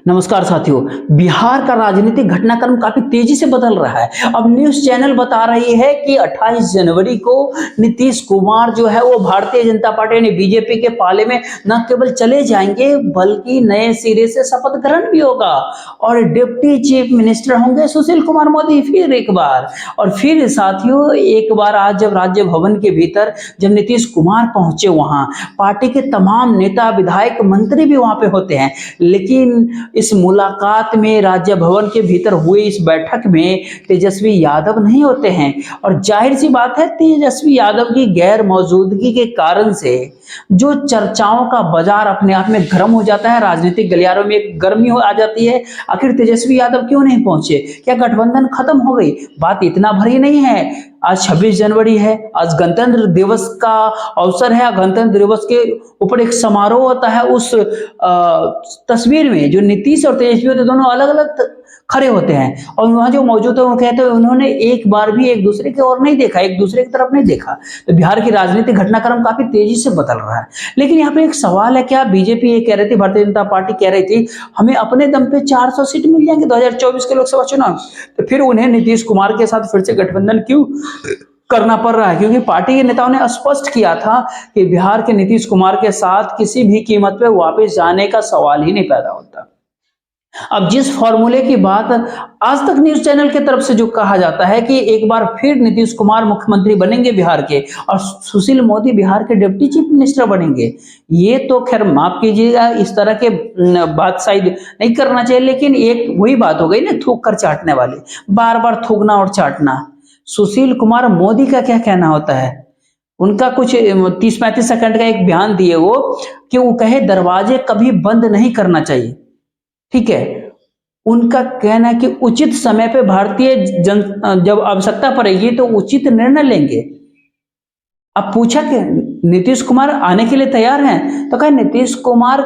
नमस्कार साथियों। बिहार का राजनीतिक घटनाक्रम काफी तेजी से बदल रहा है। अब न्यूज चैनल बता रही है कि 28 जनवरी को नीतीश कुमार जो है वो भारतीय जनता पार्टी यानी बीजेपी के पाले में न केवल चले जाएंगे बल्कि नए सिरे से शपथ ग्रहण भी होगा और डिप्टी चीफ मिनिस्टर होंगे सुशील कुमार मोदी फिर एक बार। और फिर साथियों एक बार आज जब राज्य भवन के भीतर जब नीतीश कुमार पहुंचे वहां पार्टी के तमाम नेता विधायक मंत्री भी वहां पे होते हैं, लेकिन इस मुलाकात में राज्य भवन के भीतर हुए इस बैठक में तेजस्वी यादव नहीं होते हैं। और जाहिर सी बात है तेजस्वी यादव की गैर मौजूदगी के कारण से जो चर्चाओं का बाजार अपने आप में गर्म हो जाता है, राजनीतिक गलियारों में एक गर्मी आ जाती है। आखिर तेजस्वी यादव क्यों नहीं पहुंचे? क्या गठबंधन खत्म हो गई? बात इतना भरी नहीं है। आज 26 जनवरी है, आज गणतंत्र दिवस का अवसर है। गणतंत्र दिवस के ऊपर एक समारोह होता है। उस तस्वीर में जो नीतीश और तेजस्वी होते दोनों अलग अलग खड़े होते हैं और वहां जो मौजूद है वो कहते हैं उन्होंने एक बार भी एक दूसरे की ओर नहीं देखा, एक दूसरे की तरफ नहीं देखा। तो बिहार की राजनीतिक घटनाक्रम काफी तेजी से बदल रहा है। लेकिन यहाँ पे एक सवाल है, क्या बीजेपी ये कह रही थी, भारतीय जनता पार्टी कह रही थी हमें अपने दम पे 400 सीट मिल जाएंगे 2024 के लोकसभा चुनाव, तो फिर उन्हें नीतीश कुमार के साथ फिर से गठबंधन क्यों करना पड़ रहा है? क्योंकि पार्टी के नेताओं ने स्पष्ट किया था कि बिहार के नीतीश कुमार के साथ किसी भी कीमत पे वापस जाने का सवाल ही नहीं पैदा होता। अब जिस फॉर्मूले की बात आज तक न्यूज चैनल की तरफ से जो कहा जाता है कि एक बार फिर नीतीश कुमार मुख्यमंत्री बनेंगे बिहार के और सुशील मोदी बिहार के डिप्टी चीफ मिनिस्टर बनेंगे, ये तो खैर माफ कीजिएगा इस तरह के बात शायद नहीं करना चाहिए। लेकिन एक वही बात हो गई ना, थूक कर चाटने वाली, बार बार थूकना और चाटना। सुशील कुमार मोदी का क्या कहना होता है? उनका कुछ 30-35 सेकंड का एक बयान दिए वो कि वो कहे दरवाजे कभी बंद नहीं करना चाहिए। ठीक है, उनका कहना है कि उचित समय पे भारतीय जन जब आवश्यकता पड़ेगी तो उचित निर्णय लेंगे। अब पूछा कि नीतीश कुमार आने के लिए तैयार हैं, तो कहा नीतीश कुमार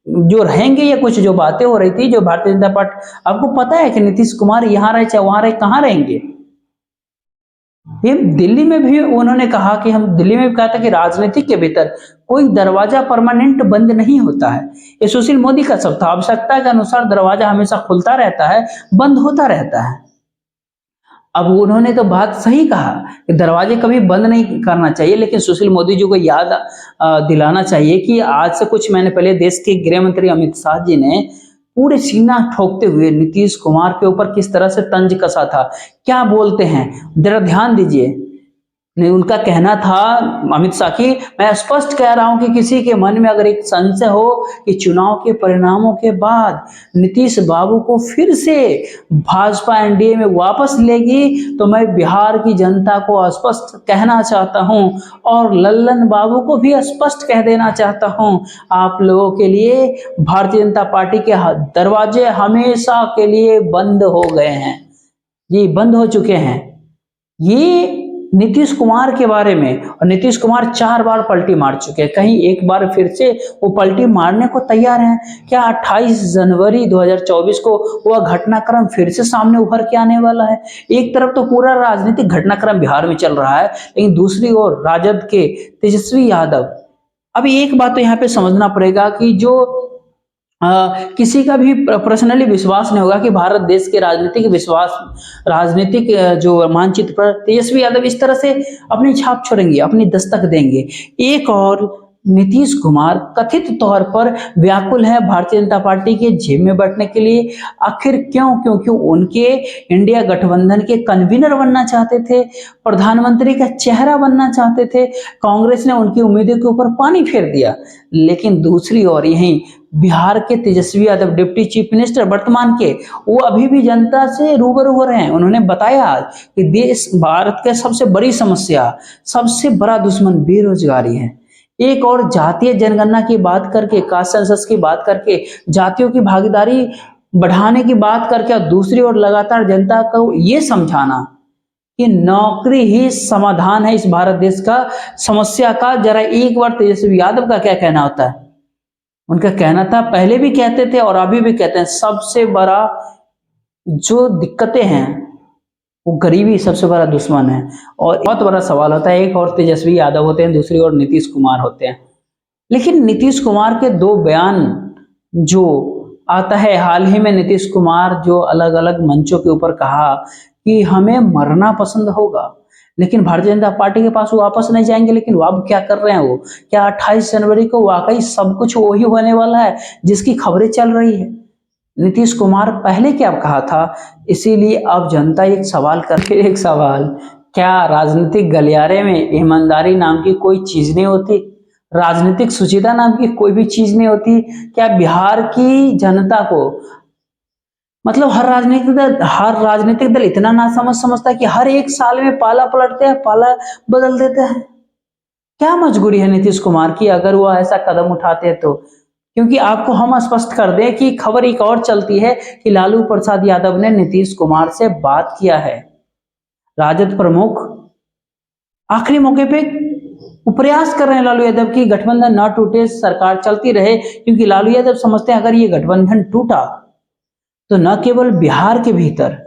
जो रहेंगे या कुछ जो बातें हो रही थी जो भारतीय जनता पार्टी, आपको पता है कि नीतीश कुमार यहां रहे चाहे वहां रहे, कहां रहेंगे? ये दिल्ली में भी उन्होंने कहा कि हम दिल्ली में भी कहा था कि राजनीति के भीतर कोई दरवाजा परमानेंट बंद नहीं होता है। ये सुशील मोदी का शब्द था, आवश्यकता के अनुसार दरवाजा हमेशा खुलता रहता है, बंद होता रहता है। अब उन्होंने तो बात सही कहा कि दरवाजे कभी बंद नहीं करना चाहिए, लेकिन सुशील मोदी जी को याद दिलाना चाहिए कि आज से कुछ महीने पहले देश के गृह मंत्री अमित शाह जी ने पूरे सीना ठोकते हुए नीतीश कुमार के ऊपर किस तरह से तंज कसा था। क्या बोलते हैं जरा ध्यान दीजिए। नहीं, उनका कहना था अमित शाह की, मैं स्पष्ट कह रहा हूं कि किसी के मन में अगर एक संशय हो कि चुनाव के परिणामों के बाद नीतीश बाबू को फिर से भाजपा एनडीए में वापस लेगी तो मैं बिहार की जनता को स्पष्ट कहना चाहता हूं और लल्लन बाबू को भी स्पष्ट कह देना चाहता हूं, आप लोगों के लिए भारतीय जनता पार्टी के दरवाजे हमेशा के लिए बंद हो गए हैं, ये बंद हो चुके हैं। ये नीतीश कुमार के बारे में। और नीतीश कुमार 4 बार पलटी मार चुके हैं, कहीं एक बार फिर से वो पलटी मारने को तैयार हैं क्या? 28 जनवरी 2024 को वह घटनाक्रम फिर से सामने उभर के आने वाला है। एक तरफ तो पूरा राजनीतिक घटनाक्रम बिहार में चल रहा है, लेकिन दूसरी ओर राजद के तेजस्वी यादव। अभी एक बात तो यहाँ पे समझना पड़ेगा कि जो किसी का भी पर्सनली विश्वास नहीं होगा कि भारत देश के राजनीतिक जो मानचित्र पर तेजस्वी यादव इस तरह से अपनी छाप छोड़ेंगे, अपनी दस्तक देंगे। एक और नीतीश कुमार कथित तौर पर व्याकुल है भारतीय जनता पार्टी के जेब में बैठने के लिए। आखिर क्यों? क्योंकि उनके इंडिया गठबंधन के कन्वीनर बनना चाहते थे, प्रधानमंत्री का चेहरा बनना चाहते थे। कांग्रेस ने उनकी उम्मीदों के ऊपर पानी फेर दिया। लेकिन दूसरी ओर यहीं बिहार के Tejashwi Yadav deputy chief minister वर्तमान के, वो अभी भी जनता से रूबरू हो रहे हैं। उन्होंने बताया आज कि देश भारत के सबसे बड़ी समस्या, सबसे बड़ा दुश्मन बेरोजगारी है। एक और जातीय जनगणना की बात करके, कास्ट सेंसस की बात करके, जातियों की भागीदारी बढ़ाने की बात करके, और दूसरी ओर लगातार जनता को ये समझाना कि नौकरी ही समाधान है इस भारत देश का समस्या का। जरा एक बार तेजस्वी यादव का क्या कहना होता है? उनका कहना था, पहले भी कहते थे और अभी भी कहते हैं, सबसे बड़ा जो दिक्कतें हैं वो गरीबी सबसे बड़ा दुश्मन है। और बहुत बड़ा सवाल होता है, एक और तेजस्वी यादव होते हैं, दूसरी ओर नीतीश कुमार होते हैं। लेकिन नीतीश कुमार के 2 बयान जो आता है। हाल ही में नीतीश कुमार जो अलग अलग मंचों के ऊपर कहा कि हमें मरना पसंद होगा, लेकिन भारतीय जनता पार्टी के पास वो वापस नहीं जाएंगे। लेकिन वो अब क्या कर रहे हैं, वो क्या 28 जनवरी को वाकई सब कुछ वही होने वाला है जिसकी खबरें चल रही है? नीतीश कुमार पहले क्या कहा था, इसीलिए अब जनता एक सवाल करके एक सवाल, क्या राजनीतिक गलियारे में ईमानदारी नाम की कोई चीज नहीं होती? राजनीतिक सुचिता नाम की कोई भी चीज नहीं होती? क्या बिहार की जनता को, मतलब हर राजनीतिक दल इतना ना समझता है कि हर एक साल में पाला पलटते हैं, पाला बदल देते हैं? क्या मजबूरी है नीतीश कुमार की अगर वो ऐसा कदम उठाते हैं तो? क्योंकि आपको हम स्पष्ट कर दें कि खबर एक और चलती है कि लालू प्रसाद यादव ने नीतीश कुमार से बात किया है। राजद प्रमुख आखिरी मौके पे वो प्रयास कर रहे हैं लालू यादव की गठबंधन न टूटे, सरकार चलती रहे, क्योंकि लालू यादव समझते हैं अगर ये गठबंधन टूटा तो न केवल बिहार के भीतर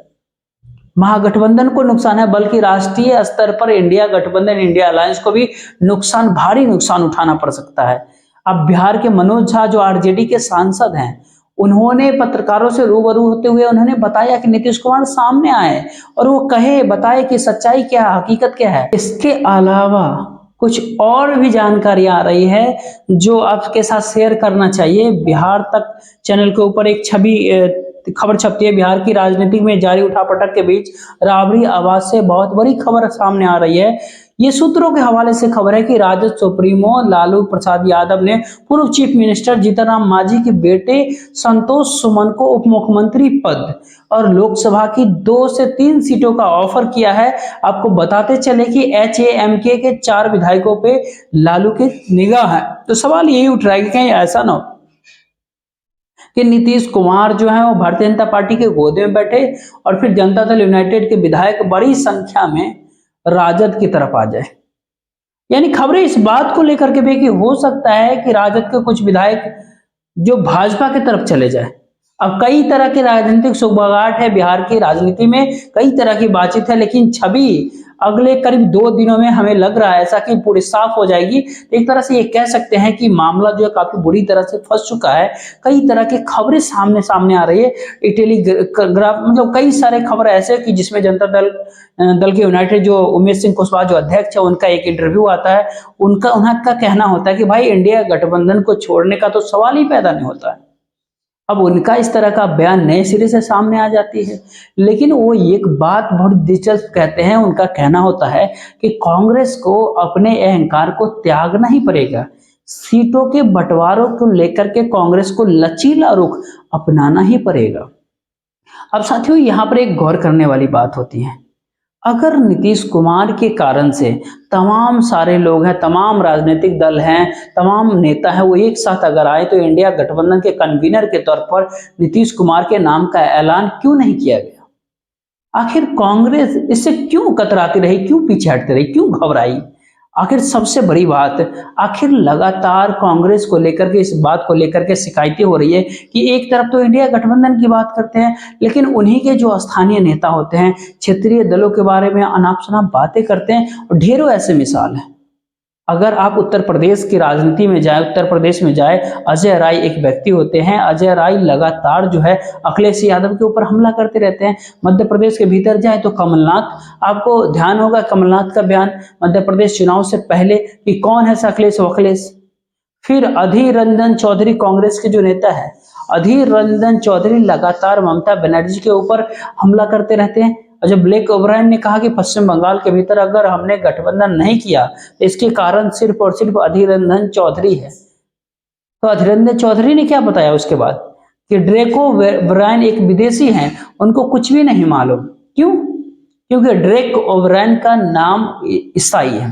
महागठबंधन को नुकसान है, बल्कि राष्ट्रीय स्तर पर इंडिया गठबंधन, इंडिया अलायंस को भी नुकसान, भारी नुकसान उठाना पड़ सकता है। अब बिहार के मनोज झा जो आरजेडी के सांसद हैं, उन्होंने पत्रकारों से रूबरू होते हुए उन्होंने बताया कि नीतीश कुमार सामने आए और वो बताए कि सच्चाई क्या है, हकीकत क्या है। इसके अलावा कुछ और भी जानकारी आ रही है जो आपके साथ शेयर करना चाहिए। बिहार तक चैनल के ऊपर एक खबर छपती है, बिहार की राजनीति में जारी उठापटक के बीच राबड़ी आवाज से बहुत बड़ी खबर सामने आ रही है। ये सूत्रों के हवाले से खबर है कि राजद सुप्रीमो लालू प्रसाद यादव ने पूर्व चीफ मिनिस्टर जीतन राम मांझी के बेटे संतोष सुमन को उप मुख्यमंत्री पद और लोकसभा की 2 से 3 सीटों का ऑफर किया है। आपको बताते चले कि HAMK के 4 विधायकों पे लालू की निगाह है। तो सवाल यही उठ रहा है कि कहीं ऐसा ना हो कि नीतीश कुमार जो है वो भारतीय जनता पार्टी के गोदे में बैठे और फिर जनता दल यूनाइटेड के विधायक बड़ी संख्या में राजद की तरफ आ जाए। यानी खबरें इस बात को लेकर के भी कि हो सकता है कि राजद के कुछ विधायक जो भाजपा की तरफ चले जाए। अब कई तरह के राजनीतिक सुगबुगाहट है बिहार की राजनीति में, कई तरह की बातचीत है, लेकिन छवि अगले करीब 2 दिनों में हमें लग रहा है ऐसा कि पूरी साफ हो जाएगी। एक तरह से ये कह सकते हैं कि मामला जो है काफी बुरी तरह से फंस चुका है। कई तरह की खबरें सामने आ रही है। टेलीग्राफ मतलब कई सारे खबर ऐसे कि जिसमें जनता दल के यूनाइटेड जो उमेश सिंह कुशवाहा जो अध्यक्ष है उनका एक इंटरव्यू आता है। उनका कहना होता है कि भाई इंडिया गठबंधन को छोड़ने का तो सवाल ही पैदा नहीं होता है। अब उनका इस तरह का बयान नए सिरे से सामने आ जाती है, लेकिन वो एक बात बहुत दिलचस्प कहते हैं। उनका कहना होता है कि कांग्रेस को अपने अहंकार को त्यागना ही पड़ेगा। सीटों के बंटवारों को लेकर के कांग्रेस को लचीला रुख अपनाना ही पड़ेगा। अब साथियों यहाँ पर एक गौर करने वाली बात होती है, अगर नीतीश कुमार के कारण से तमाम सारे लोग हैं, तमाम राजनीतिक दल हैं, तमाम नेता हैं, वो एक साथ अगर आए तो इंडिया गठबंधन के कन्वीनर के तौर पर नीतीश कुमार के नाम का ऐलान क्यों नहीं किया गया? आखिर कांग्रेस इससे क्यों कतराती रही, क्यों पीछे हटती रही, क्यों घबराई? आखिर सबसे बड़ी बात, आखिर लगातार कांग्रेस को लेकर के, इस बात को लेकर के शिकायतें हो रही है कि एक तरफ तो इंडिया गठबंधन की बात करते हैं, लेकिन उन्हीं के जो स्थानीय नेता होते हैं क्षेत्रीय दलों के बारे में अनाप शनाप बातें करते हैं। और ढेरों ऐसे मिसाल हैं। अगर आप उत्तर प्रदेश की राजनीति में जाए, उत्तर प्रदेश में जाए, अजय राय एक व्यक्ति होते हैं। अजय राय लगातार जो है अखिलेश यादव के ऊपर हमला करते रहते हैं। मध्य प्रदेश के भीतर जाए तो कमलनाथ, आपको ध्यान होगा कमलनाथ का बयान मध्य प्रदेश चुनाव से पहले कि कौन है अखिलेश। फिर अधीर रंजन चौधरी कांग्रेस के जो नेता है, अधीर रंजन चौधरी लगातार ममता बनर्जी के ऊपर हमला करते रहते हैं। और जब ब्लेक ओब्रायन ने कहा कि पश्चिम बंगाल के भीतर अगर हमने गठबंधन नहीं किया तो इसके कारण सिर्फ और सिर्फ अधीर रंजन चौधरी है, तो अधीर रंजन चौधरी ने क्या बताया उसके बाद कि ड्रेको ओब्रायन एक विदेशी हैं, उनको कुछ भी नहीं मालूम। क्यों? क्योंकि ड्रेक ओब्रायन का नाम ईसाई है,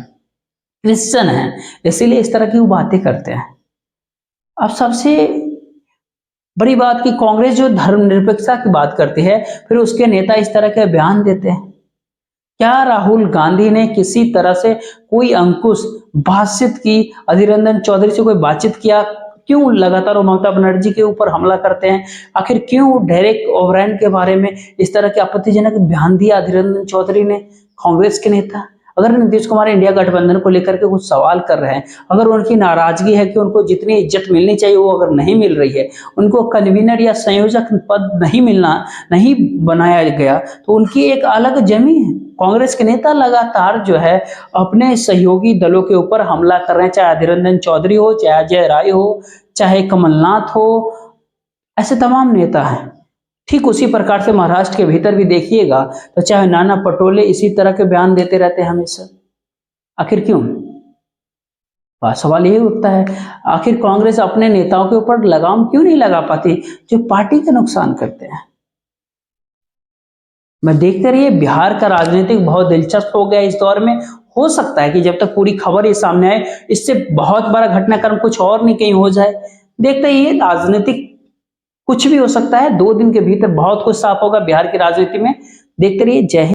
क्रिश्चियन है, इसीलिए इस तरह की वो बातें करते हैं। अब सबसे बड़ी बात कि कांग्रेस जो धर्मनिरपेक्षता की बात करती है, फिर उसके नेता इस तरह के बयान देते हैं। क्या राहुल गांधी ने किसी तरह से कोई अंकुश बातचीत की, अधीर रंजन चौधरी से कोई बातचीत किया? क्यों लगातार वो ममता बनर्जी के ऊपर हमला करते हैं? आखिर क्यों डेरेक ओब्रायन के बारे में इस तरह के आपत्तिजनक बयान दिया अधीर रंजन चौधरी ने, कांग्रेस के नेता? अगर नीतीश कुमार इंडिया गठबंधन को लेकर के कुछ सवाल कर रहे हैं, अगर उनकी नाराजगी है कि उनको जितनी इज्जत मिलनी चाहिए वो अगर नहीं मिल रही है, उनको कन्वीनर या संयोजक पद नहीं बनाया गया, तो उनकी एक अलग जमी है। कांग्रेस के नेता लगातार जो है अपने सहयोगी दलों के ऊपर हमला कर रहे हैं, चाहे अधीर रंजन चौधरी हो, चाहे अजय राय हो, चाहे कमलनाथ हो, ऐसे तमाम नेता हैं। ठीक उसी प्रकार से महाराष्ट्र के भीतर भी देखिएगा तो चाहे नाना पटोले इसी तरह के बयान देते रहते हैं हमेशा। आखिर क्यों? सवाल यही उठता है, आखिर कांग्रेस अपने नेताओं के ऊपर लगाम क्यों नहीं लगा पाती जो पार्टी का नुकसान करते हैं? मैं देखते रहिए, बिहार का राजनीतिक बहुत दिलचस्प हो गया इस दौर में। हो सकता है कि जब तक पूरी खबर ये सामने आए, इससे बहुत बड़ा घटनाक्रम कुछ और नहीं कहीं हो जाए। देखते ही राजनीतिक कुछ भी हो सकता है, 2 दिन के भीतर बहुत कुछ साफ होगा बिहार की राजनीति में। देखते रहिए। जय हिंद।